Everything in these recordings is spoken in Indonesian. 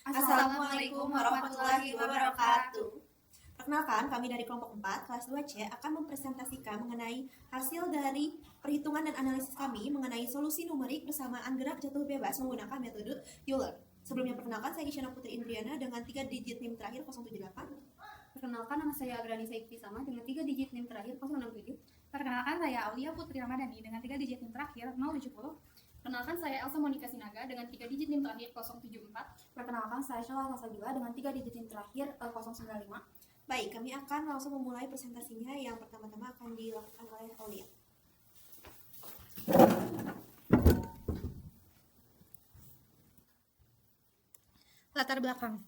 Assalamualaikum warahmatullahi wabarakatuh. Perkenalkan, kami dari kelompok 4, kelas 2C akan mempresentasikan mengenai hasil dari perhitungan dan analisis kami mengenai solusi numerik bersamaan gerak jatuh bebas menggunakan metode Euler. Sebelumnya perkenalkan, saya Isyana Putri Indriana dengan 3 digit NIM terakhir 078. Perkenalkan, nama saya Agrani Saifti Sama dengan 3 digit NIM terakhir 067. Perkenalkan, saya Aulia Putri Ramadhani dengan 3 digit NIM terakhir 070. Perkenalkan, saya Elsa Monika Sinaga dengan 3 digit NIM terakhir 074. Perkenalkan, saya Sheila Tasabila dengan 3 digit NIM terakhir 095. Baik, kami akan langsung memulai presentasinya. Yang pertama-tama akan dilakukan oleh Aulia. Latar belakang.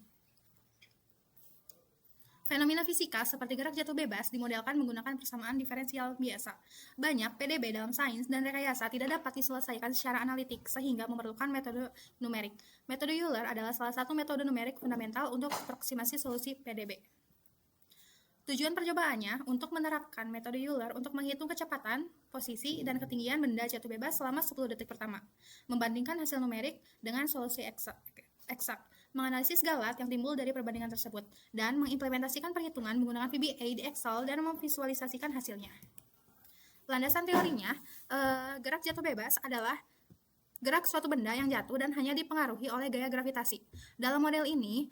Fenomena fisika seperti gerak jatuh bebas dimodelkan menggunakan persamaan diferensial biasa. Banyak PDB dalam sains dan rekayasa tidak dapat diselesaikan secara analitik sehingga memerlukan metode numerik. Metode Euler adalah salah satu metode numerik fundamental untuk aproksimasi solusi PDB. Tujuan percobaannya untuk menerapkan metode Euler untuk menghitung kecepatan, posisi, dan ketinggian benda jatuh bebas selama 10 detik pertama, membandingkan hasil numerik dengan solusi eksak, menganalisis galat yang timbul dari perbandingan tersebut, dan mengimplementasikan perhitungan menggunakan VBA di Excel dan memvisualisasikan hasilnya. Landasan teorinya, gerak jatuh bebas adalah gerak suatu benda yang jatuh dan hanya dipengaruhi oleh gaya gravitasi. Dalam model ini,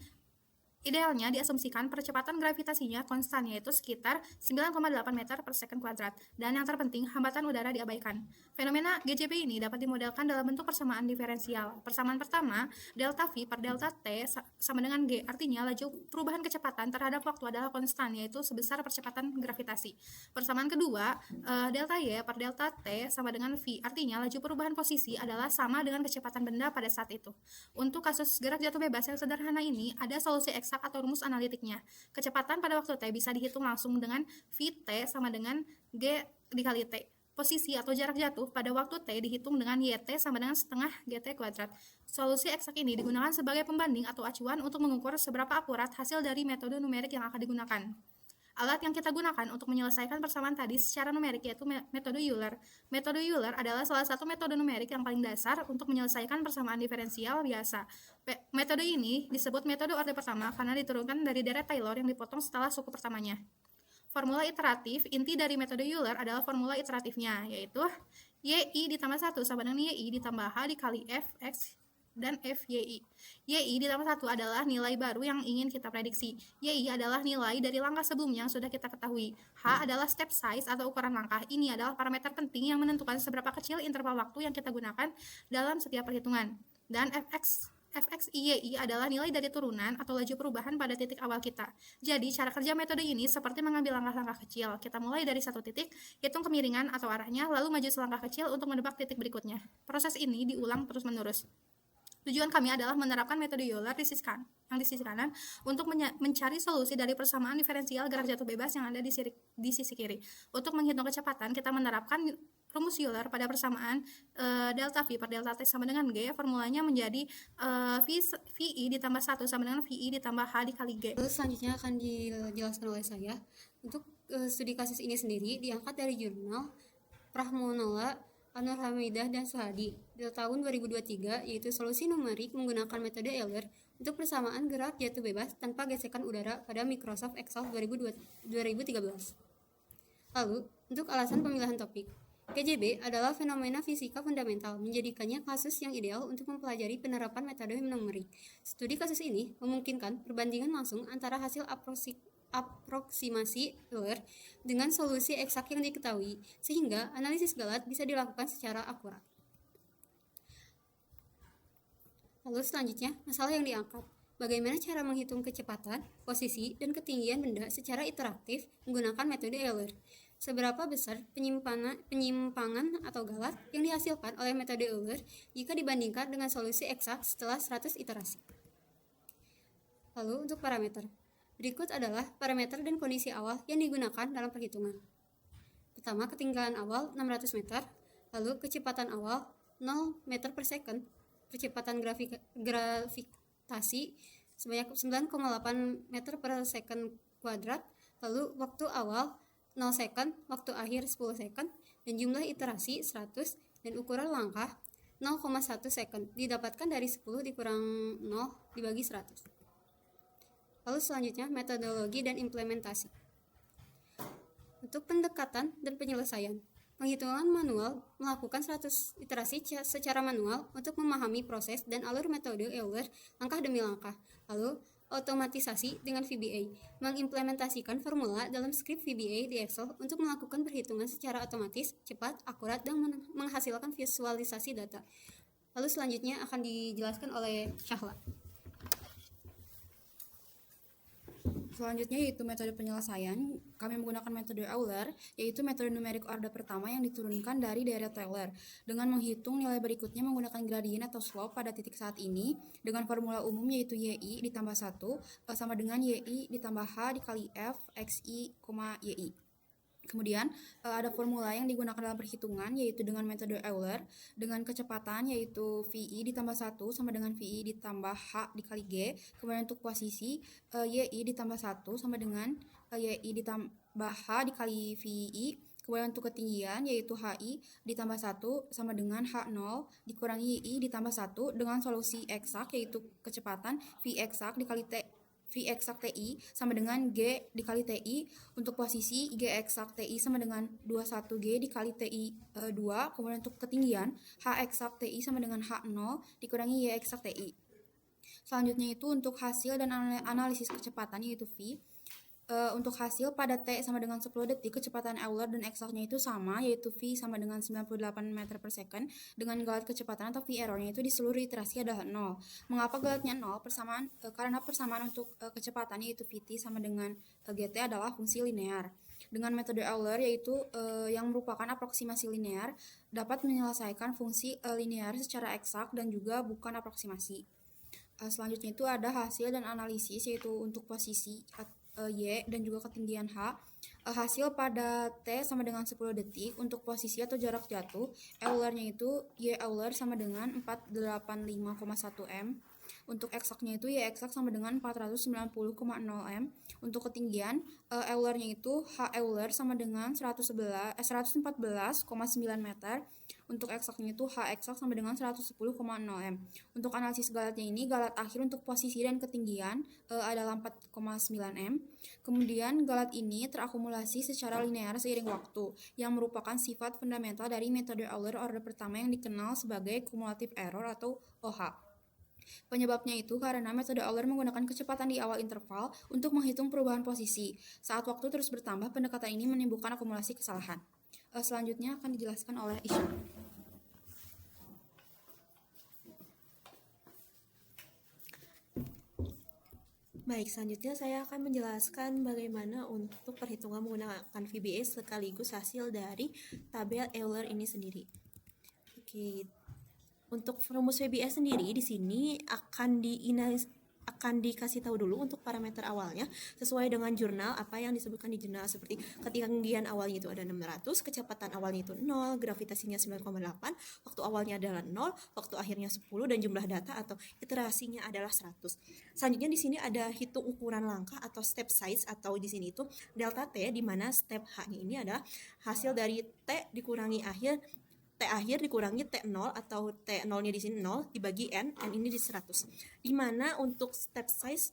idealnya diasumsikan percepatan gravitasinya konstan, yaitu sekitar 9,8 meter per second kuadrat, dan yang terpenting hambatan udara diabaikan. Fenomena GJB ini dapat dimodelkan dalam bentuk persamaan diferensial. Persamaan pertama, delta V per delta T sama dengan G, artinya laju perubahan kecepatan terhadap waktu adalah konstan, yaitu sebesar percepatan gravitasi. Persamaan kedua, delta Y per delta T sama dengan V, artinya laju perubahan posisi adalah sama dengan kecepatan benda pada saat itu. Untuk kasus gerak jatuh bebas yang sederhana ini, ada solusi eksak atau rumus analitiknya. Kecepatan pada waktu T bisa dihitung langsung dengan Vt sama dengan G dikali T. Posisi atau jarak jatuh pada waktu T dihitung dengan Yt sama dengan setengah Gt kuadrat. Solusi eksak ini digunakan sebagai pembanding atau acuan untuk mengukur seberapa akurat hasil dari metode numerik yang akan digunakan. Alat yang kita gunakan untuk menyelesaikan persamaan tadi secara numerik yaitu metode Euler. Metode Euler adalah salah satu metode numerik yang paling dasar untuk menyelesaikan persamaan diferensial biasa. Metode ini disebut metode orde pertama karena diturunkan dari deret Taylor yang dipotong setelah suku pertamanya. Formula iteratif inti dari metode Euler adalah formula iteratifnya, yaitu YI ditambah 1 sama dengan YI ditambah H dikali Fx dan FYI. YI ditambah 1 adalah nilai baru yang ingin kita prediksi. YI adalah nilai dari langkah sebelumnya yang sudah kita ketahui. H adalah step size atau ukuran langkah. Ini adalah parameter penting yang menentukan seberapa kecil interval waktu yang kita gunakan dalam setiap perhitungan. Dan Fxiyy adalah nilai dari turunan atau laju perubahan pada titik awal kita. Jadi, cara kerja metode ini seperti mengambil langkah-langkah kecil. Kita mulai dari satu titik, hitung kemiringan atau arahnya, lalu maju selangkah kecil untuk menebak titik berikutnya. Proses ini diulang terus-menerus. Tujuan kami adalah menerapkan metode Euler di sisi kanan untuk mencari solusi dari persamaan diferensial gerak jatuh bebas yang ada di sisi kiri. Untuk menghitung kecepatan, kita menerapkan rumus Euler pada persamaan delta V per delta T sama dengan G. Formulanya menjadi VI ditambah 1 sama dengan VI ditambah H dikali G. Selanjutnya akan dijelaskan oleh saya. Untuk studi kasus ini sendiri diangkat dari jurnal Prahmonola, Anwar Hamidah dan Suhadi di tahun 2023, yaitu solusi numerik menggunakan metode Euler untuk persamaan gerak jatuh bebas tanpa gesekan udara pada Microsoft Excel 2013. Lalu, untuk alasan pemilihan topik, GJB adalah fenomena fisika fundamental, menjadikannya kasus yang ideal untuk mempelajari penerapan metode numerik. Studi kasus ini memungkinkan perbandingan langsung antara hasil aproksimasi Euler dengan solusi eksak yang diketahui, sehingga analisis galat bisa dilakukan secara akurat. Lalu selanjutnya, masalah yang diangkat. Bagaimana cara menghitung kecepatan, posisi, dan ketinggian benda secara iteratif menggunakan metode Euler? Seberapa besar penyimpangan atau galat yang dihasilkan oleh metode Euler jika dibandingkan dengan solusi eksak setelah 100 iterasi? Lalu untuk parameter. Berikut adalah parameter dan kondisi awal yang digunakan dalam perhitungan. Pertama, ketinggian awal 600 meter, lalu kecepatan awal 0 meter per second, percepatan gravitasi sebanyak 9,8 meter per second kuadrat, lalu waktu awal 0 second, waktu akhir 10 second, dan jumlah iterasi 100, dan ukuran langkah 0,1 second didapatkan dari 10 dikurang 0 dibagi 100. Lalu selanjutnya metodologi dan implementasi. Untuk pendekatan dan penyelesaian, penghitungan manual melakukan 100 iterasi secara manual untuk memahami proses dan alur metode Euler langkah demi langkah. Lalu otomatisasi dengan VBA, mengimplementasikan formula dalam skrip VBA di Excel untuk melakukan perhitungan secara otomatis, cepat, akurat, dan menghasilkan visualisasi data. Lalu selanjutnya akan dijelaskan oleh Syahla. Selanjutnya yaitu metode penyelesaian. Kami menggunakan metode Euler, yaitu metode numeric order pertama yang diturunkan dari deret Euler dengan menghitung nilai berikutnya menggunakan gradien atau slope pada titik saat ini dengan formula umum yaitu YI ditambah 1 sama dengan YI ditambah H dikali F XI, YI. Kemudian ada formula yang digunakan dalam perhitungan yaitu dengan metode Euler dengan kecepatan yaitu VI ditambah 1 sama dengan VI ditambah H dikali G. Kemudian untuk posisi YI ditambah 1 sama dengan YI ditambah H dikali VI. Kemudian untuk ketinggian yaitu HI ditambah 1 sama dengan H0 dikurangi YI ditambah 1 dengan solusi eksak yaitu kecepatan V eksak dikali V eksak TI sama dengan G dikali TI. Untuk posisi G eksak TI sama dengan 21G dikali TI 2. Kemudian untuk ketinggian H eksak TI sama dengan H0 dikurangi Y eksak TI. Selanjutnya itu untuk hasil dan analisis kecepatan yaitu V. Untuk hasil pada T sama dengan 10 detik, kecepatan Euler dan eksaknya itu sama, yaitu V sama dengan 98 meter per second, dengan galat kecepatan atau V errornya itu di seluruh iterasi adalah 0. Mengapa galatnya 0? Karena persamaan untuk kecepatan yaitu Vt sama dengan Gt adalah fungsi linear. Dengan metode Euler yaitu yang merupakan aproksimasi linear, dapat menyelesaikan fungsi linear secara eksak dan juga bukan aproksimasi. Selanjutnya itu ada hasil dan analisis yaitu untuk posisi Y dan juga ketinggian H. Hasil pada T sama dengan 10 detik. Untuk posisi atau jarak jatuh, Eulernya itu Y Euler sama dengan 485,1 m. Untuk eksaknya itu Y eksak sama dengan 490,0 m. Untuk ketinggian Eulernya itu H Euler sama dengan 114,9 meter. Untuk eksaknya itu H eksak sama dengan 110,0 m. Untuk analisis galatnya ini, galat akhir untuk posisi dan ketinggian adalah 4,9 m. Kemudian galat ini terakumulasi secara linear seiring waktu, yang merupakan sifat fundamental dari metode Euler order pertama yang dikenal sebagai cumulative error atau OH. Penyebabnya itu karena metode Euler menggunakan kecepatan di awal interval untuk menghitung perubahan posisi. Saat waktu terus bertambah, pendekatan ini menimbulkan akumulasi kesalahan. Selanjutnya akan dijelaskan oleh Isya. Baik, selanjutnya saya akan menjelaskan bagaimana untuk perhitungan menggunakan VBA sekaligus hasil dari tabel Euler ini sendiri. Oke. Untuk rumus VBA sendiri di sini akan dikasih tahu dulu untuk parameter awalnya sesuai dengan jurnal apa yang disebutkan di jurnal, seperti ketinggian awalnya itu ada 600, kecepatan awalnya itu 0, gravitasinya 9,8, waktu awalnya adalah 0, waktu akhirnya 10 dan jumlah data atau iterasinya adalah 100. Selanjutnya di sini ada hitung ukuran langkah atau step size, atau di sini itu delta T, di mana step H-nya ini adalah hasil dari T dikurangi T akhir dikurangi T0 atau T0-nya di sini 0 dibagi N ini di 100. Di mana untuk step size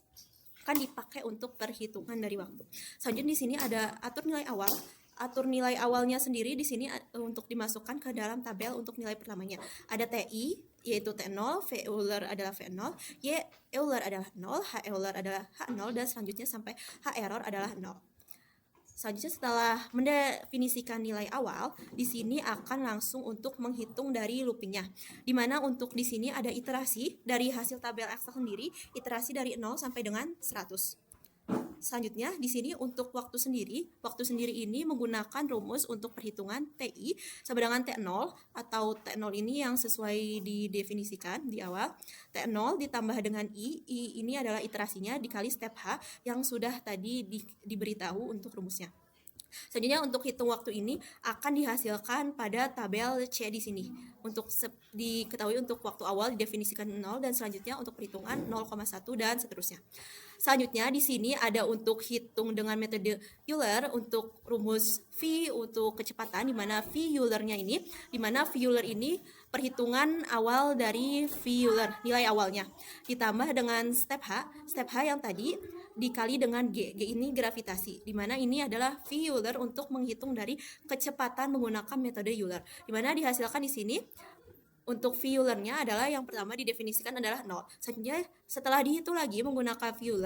akan dipakai untuk perhitungan dari waktu. Selanjutnya di sini ada atur nilai awal. Atur nilai awalnya sendiri di sini untuk dimasukkan ke dalam tabel untuk nilai pertamanya. Ada TI yaitu T0, V Euler adalah V0, Y Euler adalah 0, H Euler adalah H0 dan selanjutnya sampai H error adalah 0. Selanjutnya setelah mendefinisikan nilai awal, di sini akan langsung untuk menghitung dari loopingnya. Di mana untuk di sini ada iterasi dari hasil tabel eksak sendiri, iterasi dari 0 sampai dengan 100. Selanjutnya di sini untuk waktu sendiri ini menggunakan rumus untuk perhitungan TI sama dengan T0 atau T0 ini yang sesuai didefinisikan di awal. T0 ditambah dengan I ini adalah iterasinya dikali step H yang sudah tadi diberitahu untuk rumusnya. Selanjutnya untuk hitung waktu ini akan dihasilkan pada tabel C di sini. Untuk diketahui untuk waktu awal didefinisikan 0 dan selanjutnya untuk perhitungan 0,1 dan seterusnya. Selanjutnya di sini ada untuk hitung dengan metode Euler untuk rumus V untuk kecepatan, di mana V Euler-nya ini perhitungan awal dari V Euler, nilai awalnya, ditambah dengan step H yang tadi dikali dengan G ini gravitasi, di mana ini adalah V Euler untuk menghitung dari kecepatan menggunakan metode Euler, di mana dihasilkan di sini. Untuk V Euler-nya adalah yang pertama didefinisikan adalah 0. Selanjutnya setelah dihitung lagi menggunakan V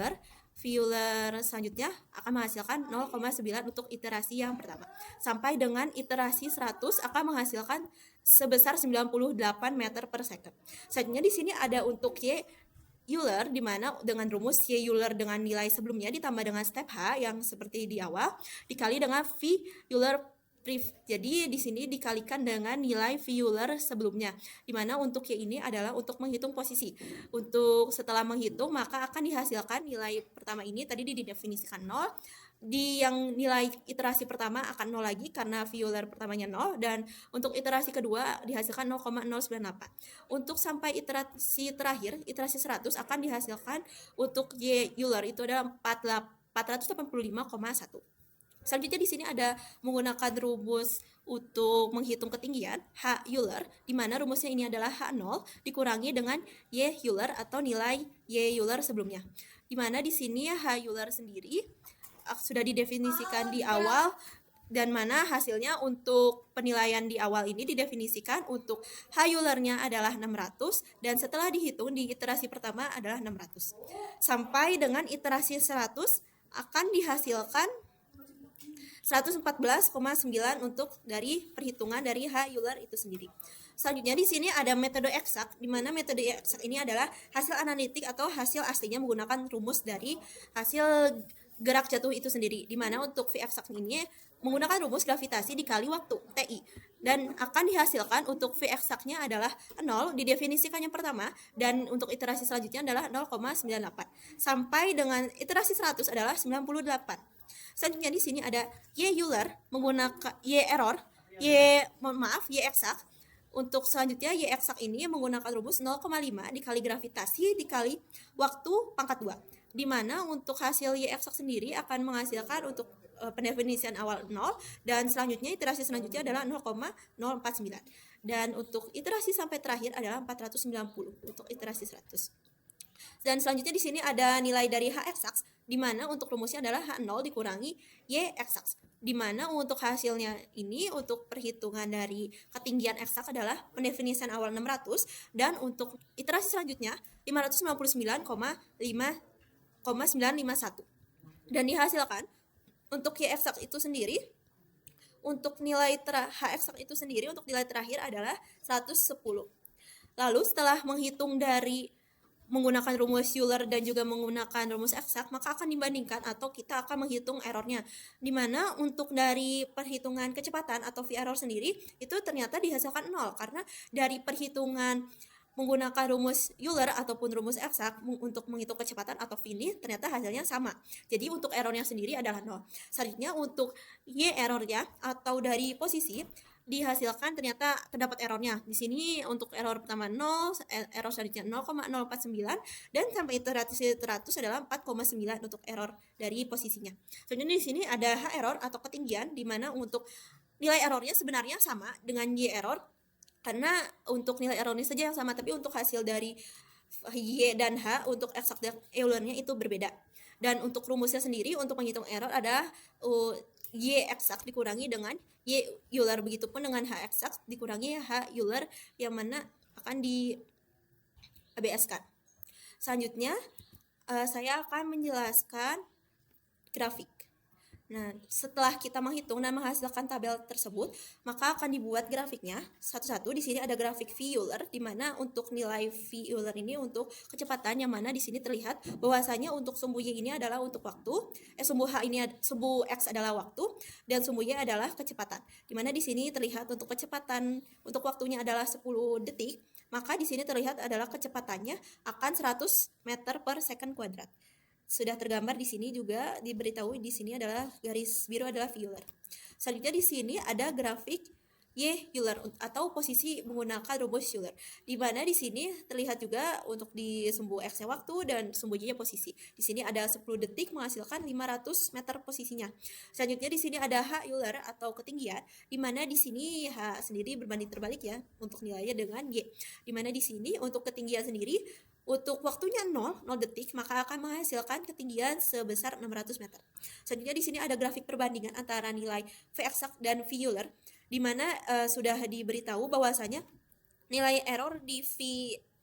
Euler selanjutnya akan menghasilkan 0,9 untuk iterasi yang pertama. Sampai dengan iterasi 100 akan menghasilkan sebesar 98 meter per second. Selanjutnya di sini ada untuk Y Euler, di mana dengan rumus Y Euler dengan nilai sebelumnya ditambah dengan step H yang seperti di awal dikali dengan V Euler. Jadi di sini dikalikan dengan nilai V Euler sebelumnya, di mana untuk Y ini adalah untuk menghitung posisi. Untuk setelah menghitung maka akan dihasilkan nilai pertama ini tadi didefinisikan 0. Di yang nilai iterasi pertama akan 0 lagi karena V Euler pertamanya 0, dan untuk iterasi kedua dihasilkan 0,098. Untuk sampai iterasi terakhir, iterasi 100 akan dihasilkan untuk Y Euler itu adalah 485,1. Selanjutnya di sini ada menggunakan rumus untuk menghitung ketinggian H Euler, di mana rumusnya ini adalah H0 dikurangi dengan Y Euler atau nilai Y Euler sebelumnya. Di mana di sini H Euler sendiri sudah didefinisikan di awal, dan mana hasilnya untuk penilaian di awal ini didefinisikan untuk H Euler-nya adalah 600, dan setelah dihitung di iterasi pertama adalah 600. Sampai dengan iterasi 100 akan dihasilkan 114,9 untuk dari perhitungan dari H Euler itu sendiri. Selanjutnya di sini ada metode eksak, di mana metode eksak ini adalah hasil analitik atau hasil aslinya menggunakan rumus dari hasil gerak jatuh itu sendiri, di mana untuk V eksak ini menggunakan rumus gravitasi dikali waktu TI, dan akan dihasilkan untuk V eksaknya adalah 0 didefinisikan yang pertama, dan untuk iterasi selanjutnya adalah 0,98 sampai dengan iterasi 100 adalah 98. Selanjutnya di sini ada Y Euler menggunakan Y eksak. Untuk selanjutnya Y eksak ini menggunakan rumus 0,5 dikali gravitasi dikali waktu pangkat 2. Di mana untuk hasil Y eksak sendiri akan menghasilkan untuk pendefinisian awal 0, dan selanjutnya iterasi selanjutnya adalah 0,049. Dan untuk iterasi sampai terakhir adalah 490 untuk iterasi 100. Dan selanjutnya di sini ada nilai dari H eksaks, di mana untuk rumusnya adalah H0 dikurangi Y eksaks, di mana untuk hasilnya ini untuk perhitungan dari ketinggian eksak adalah pendefinisian awal 600, dan untuk iterasi selanjutnya 559,951. Dan dihasilkan untuk Y eksak itu sendiri, untuk nilai H eksak itu sendiri untuk nilai terakhir adalah 110. Lalu setelah menghitung dari menggunakan rumus Euler dan juga menggunakan rumus eksak, maka akan dibandingkan atau kita akan menghitung errornya, di mana untuk dari perhitungan kecepatan atau V error sendiri itu ternyata dihasilkan 0, karena dari perhitungan menggunakan rumus Euler ataupun rumus eksak untuk menghitung kecepatan atau V ini ternyata hasilnya sama. Jadi untuk errornya sendiri adalah 0. Selanjutnya untuk Y errornya atau dari posisi dihasilkan ternyata terdapat errornya. Di sini untuk error pertama 0, error selanjutnya 0,049, dan sampai iterasi 100 adalah 4,9 untuk error dari posisinya. Selanjutnya di sini ada H error atau ketinggian, di mana untuk nilai errornya sebenarnya sama dengan Y error, karena untuk nilai errornya saja yang sama, tapi untuk hasil dari Y dan H untuk eksak dan Euler-nya itu berbeda. Dan untuk rumusnya sendiri untuk menghitung error adalah Y eksak dikurangi dengan Y Euler, begitupun dengan H eksak dikurangi H Euler yang mana akan di ABS-kan. Selanjutnya saya akan menjelaskan grafik. Nah, setelah kita menghitung dan menghasilkan tabel tersebut, maka akan dibuat grafiknya satu-satu. Di sini ada grafik V Euler, di mana untuk nilai V Euler ini untuk kecepatan, yang mana di sini terlihat bahwasanya untuk sumbu Y ini adalah untuk waktu, sumbu X adalah waktu, dan sumbu Y adalah kecepatan. Di mana di sini terlihat untuk kecepatan untuk waktunya adalah 10 detik, maka di sini terlihat adalah kecepatannya akan 100 meter per second kuadrat. Sudah tergambar di sini juga diberitahu di sini adalah garis biru adalah V Euler. Selanjutnya di sini ada grafik Y. Euler atau posisi menggunakan rumus Euler. Di mana di sini terlihat juga untuk di sumbu X-nya waktu dan sumbu Y-nya posisi. Di sini ada 10 detik menghasilkan 500 meter posisinya. Selanjutnya di sini ada H Euler atau ketinggian, di mana di sini H sendiri berbanding terbalik ya untuk nilainya dengan Y. Di mana di sini untuk ketinggian sendiri untuk waktunya 0 detik, maka akan menghasilkan ketinggian sebesar 600 meter. Selanjutnya di sini ada grafik perbandingan antara nilai V eksak dan V Euler, di mana sudah diberitahu bahwasanya nilai error di V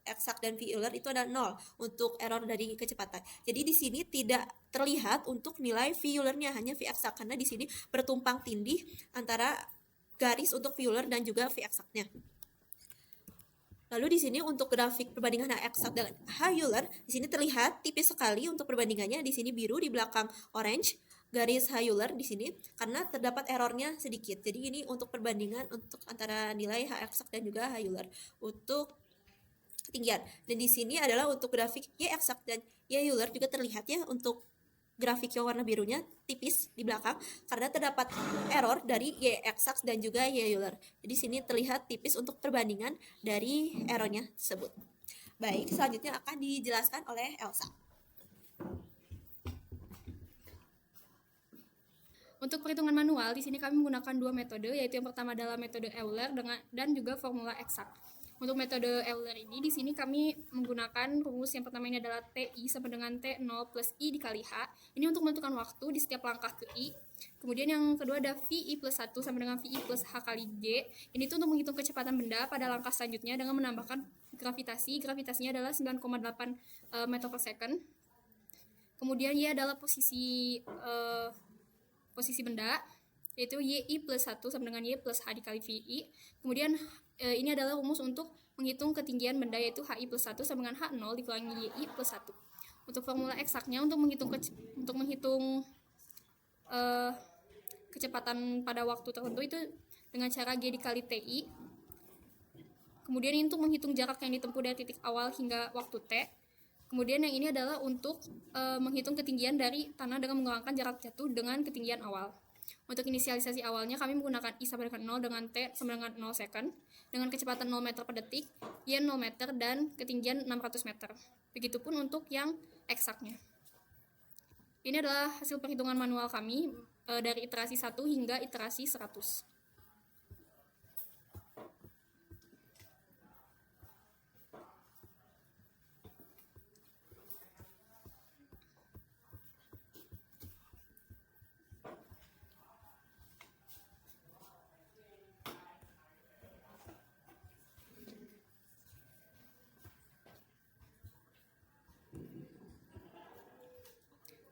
eksak dan V Euler itu ada 0 untuk error dari kecepatan. Jadi di sini tidak terlihat untuk nilai V Euler-nya, hanya V eksak, karena di sini bertumpang tindih antara garis untuk V Euler dan juga V eksaknya. Lalu di sini untuk grafik perbandingan H eksak dan H Euler, di sini terlihat tipis sekali untuk perbandingannya. Di sini biru, di belakang orange garis H Euler di sini karena terdapat errornya sedikit. Jadi ini untuk perbandingan untuk antara nilai H eksak dan juga H Euler untuk ketinggian. Dan di sini adalah untuk grafik Y eksak dan Y Euler juga terlihat ya untuk grafik yang warna birunya tipis di belakang karena terdapat error dari Y eksak dan juga Y Euler. Jadi sini terlihat tipis untuk perbandingan dari errornya tersebut. Baik, selanjutnya akan dijelaskan oleh Elsa. Untuk perhitungan manual, di sini kami menggunakan dua metode, yaitu yang pertama adalah metode Euler dan juga formula eksak. Untuk metode Euler ini, di sini kami menggunakan rumus yang pertama ini adalah TI sama dengan T0 plus I dikali H. Ini untuk menentukan waktu di setiap langkah ke I. Kemudian yang kedua ada VI plus 1 sama dengan VI plus H kali G. Ini tuh untuk menghitung kecepatan benda pada langkah selanjutnya dengan menambahkan gravitasi. Gravitasinya adalah 9,8 meter per second. Kemudian Y adalah posisi benda, yaitu YI plus 1 sama dengan Y plus H dikali VI. Kemudian ini adalah rumus untuk menghitung ketinggian benda, yaitu HI plus 1 sama dengan H0 dikurangi YI plus 1. Untuk formula eksaknya untuk menghitung kecepatan pada waktu tertentu itu dengan cara G dikali TI. Kemudian ini untuk menghitung jarak yang ditempuh dari titik awal hingga waktu T. Kemudian yang ini adalah untuk menghitung ketinggian dari tanah dengan mengurangkan jarak jatuh dengan ketinggian awal. Untuk inisialisasi awalnya kami menggunakan I sama dengan 0 dengan T sama dengan 0 second dengan kecepatan 0 meter per detik, Y 0 meter dan ketinggian 600 meter. Begitupun untuk yang eksaknya. Ini adalah hasil perhitungan manual kami dari iterasi 1 hingga iterasi 100.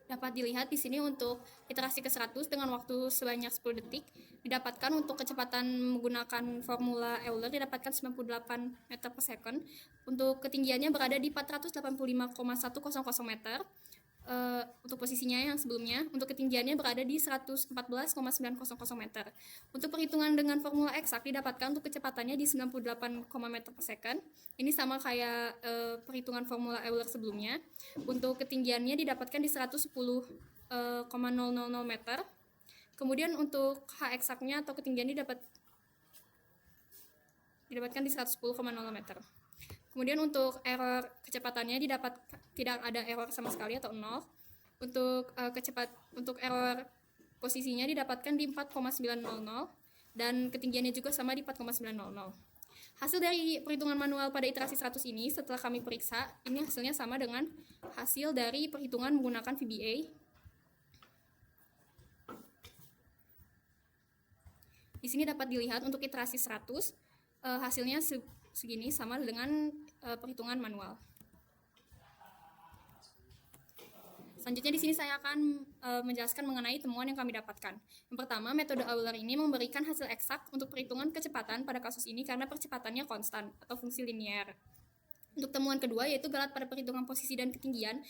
Dapat dilihat di sini untuk iterasi ke-100 dengan waktu sebanyak 10 detik didapatkan untuk kecepatan menggunakan formula Euler didapatkan 98 meter per second. Untuk ketinggiannya berada di 485,100 meter. Untuk posisinya yang sebelumnya, untuk ketinggiannya berada di 114,900 meter. Untuk perhitungan dengan formula eksak didapatkan untuk kecepatannya di 98, meter per second. Ini sama kayak perhitungan formula Euler sebelumnya. Untuk ketinggiannya didapatkan di 110,000 meter. Kemudian untuk H eksaknya atau ketinggiannya didapatkan di 110,0 meter. Kemudian untuk error kecepatannya tidak ada error sama sekali atau 0. Untuk error posisinya didapatkan di 4,900 dan ketinggiannya juga sama di 4,900. Hasil dari perhitungan manual pada iterasi 100 ini setelah kami periksa, ini hasilnya sama dengan hasil dari perhitungan menggunakan VBA. Di sini dapat dilihat untuk iterasi 100 hasilnya segini sama dengan perhitungan manual. Selanjutnya di sini saya akan menjelaskan mengenai temuan yang kami dapatkan. Yang pertama, metode Euler ini memberikan hasil eksak untuk perhitungan kecepatan pada kasus ini karena percepatannya konstan atau fungsi linear. Untuk temuan kedua yaitu galat pada perhitungan posisi dan ketinggian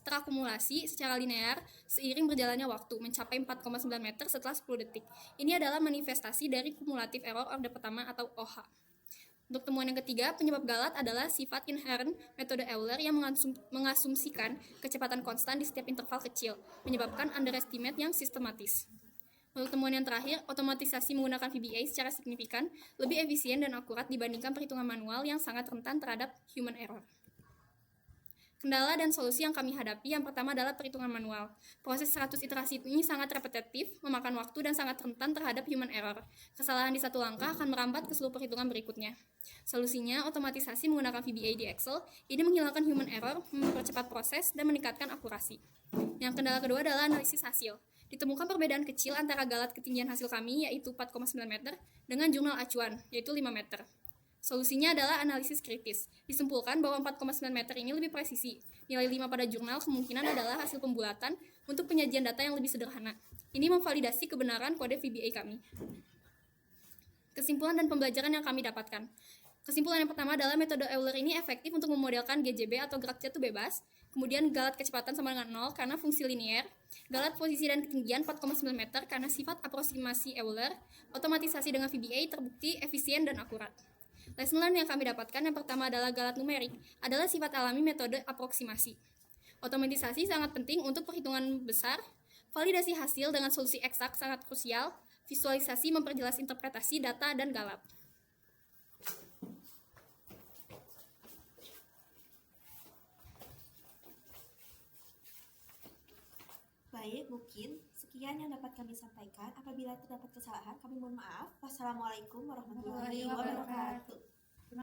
terakumulasi secara linear seiring berjalannya waktu mencapai 4,9 meter setelah 10 detik. Ini adalah manifestasi dari kumulatif error orde pertama atau OH. Untuk temuan yang ketiga, penyebab galat adalah sifat inherent metode Euler yang mengasumsikan kecepatan konstan di setiap interval kecil, menyebabkan underestimate yang sistematis. Menurut temuan yang terakhir, otomatisasi menggunakan VBA secara signifikan lebih efisien dan akurat dibandingkan perhitungan manual yang sangat rentan terhadap human error. Kendala dan solusi yang kami hadapi yang pertama adalah perhitungan manual. Proses 100 iterasi ini sangat repetitif, memakan waktu dan sangat rentan terhadap human error. Kesalahan di satu langkah akan merambat ke seluruh perhitungan berikutnya. Solusinya, otomatisasi menggunakan VBA di Excel. Ini menghilangkan human error, mempercepat proses, dan meningkatkan akurasi. Yang kendala kedua adalah analisis hasil. Ditemukan perbedaan kecil antara galat ketinggian hasil kami, yaitu 4,9 meter, dengan jurnal acuan, yaitu 5 meter. Solusinya adalah analisis kritis. Disimpulkan bahwa 4,9 meter ini lebih presisi. Nilai 5 pada jurnal kemungkinan adalah hasil pembulatan untuk penyajian data yang lebih sederhana. Ini memvalidasi kebenaran kode VBA kami. Kesimpulan dan pembelajaran yang kami dapatkan. Kesimpulan yang pertama adalah metode Euler ini efektif untuk memodelkan GJB atau gerak jatuh bebas. Kemudian galat kecepatan sama dengan 0 karena fungsi linier. Galat posisi dan ketinggian 4,9 meter karena sifat aproksimasi Euler. Otomatisasi dengan VBA terbukti efisien dan akurat. Lesson learned yang kami dapatkan yang pertama adalah galat numerik adalah sifat alami metode aproksimasi. Otomatisasi sangat penting untuk perhitungan besar. Validasi hasil dengan solusi eksak sangat krusial. Visualisasi memperjelas interpretasi data dan galat. Baik, mungkin sekian yang dapat kami sampaikan. Apabila terdapat kesalahan, kami mohon maaf. Wassalamualaikum warahmatullahi wabarakatuh.